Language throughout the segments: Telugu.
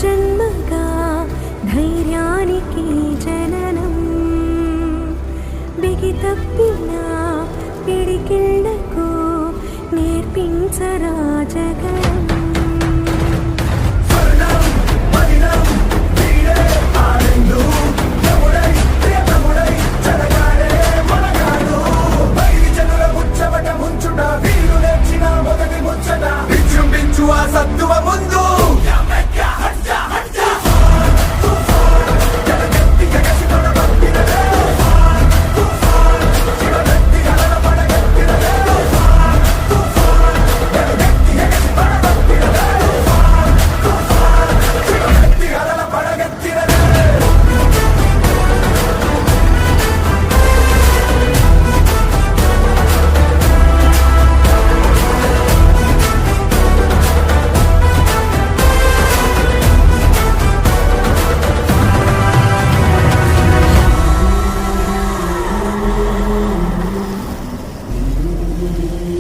జన్మగా ధైర్యానికి జననం బిగి తప్పిన పిడికిళ్లకు నేర్పించరా జగడం సత్తువ ముందు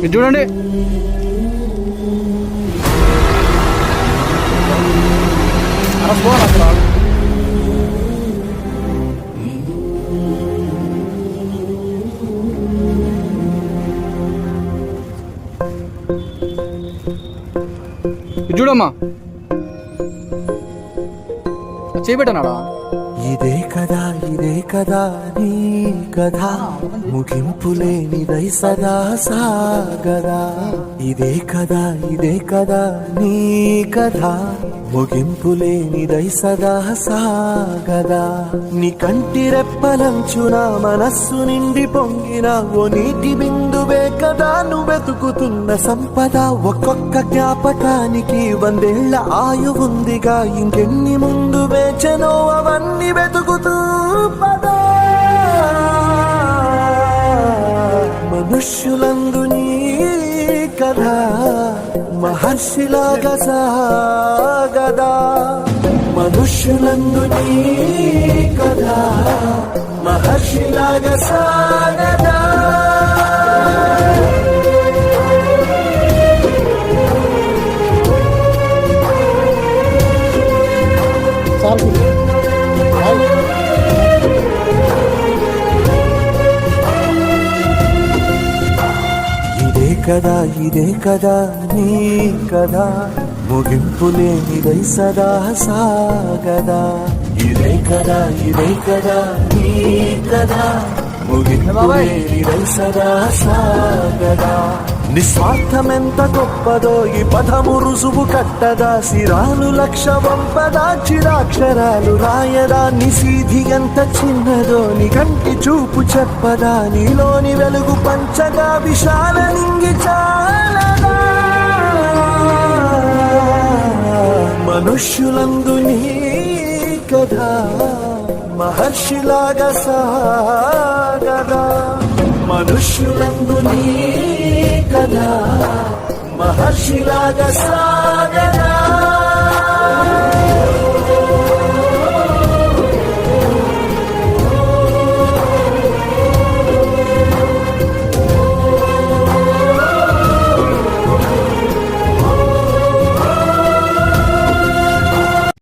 ఇది చూడండి. ఇది చూడమ్మా, చేపెట్టనాడా? ఇదే కదా నీ కథ ముగింపులేనిదై సదా సాగదా. ఇదే కదా నీ కథ ముగింపులేనిదై సదా సాగదా. నీ కంటి రెప్పలంచున మనస్సు నిండి పొంగిన ఓ నీటి బిందువే కదా నువ్వెతుకుతున్న సంపద. ఒక్కొక్క జ్ఞాపకానికి 100 ఏళ్ల ఆయువుందిగా, ఇంకెన్ని ముందు వేచనో అవన్నీ వెతుకుతూ పదా. మనుష్యులందు నీ కథ మహర్షిలాగా సాగదా. మనుష్యులందు నీ కథ మహర్షిలాగా సాగదా. ఇదే కదా నీ కదా ముగింపులేనిదై సదా సాగదా. ఇదే కదా నీ కదా ముగింపులేనిదై సదా సాగదా. నిస్వార్థమెంత గొప్పదో ఈ పదము రుజువు కట్టదా. శిరాలు 1,00,000 వంపదా, చిరాక్షరాలు రాయదా. నిశీధి ఎంత చిన్నదో నీ కంటి చూపు చెప్పదా. నీలోని వెలుగు పంచగా విశాల నింగి చాలదా. మనుష్యులందు నీ కథ మహర్షిలాగా సాగదా. మనుష్యులందు నీ కథ మహర్షిలాగా సాగదా.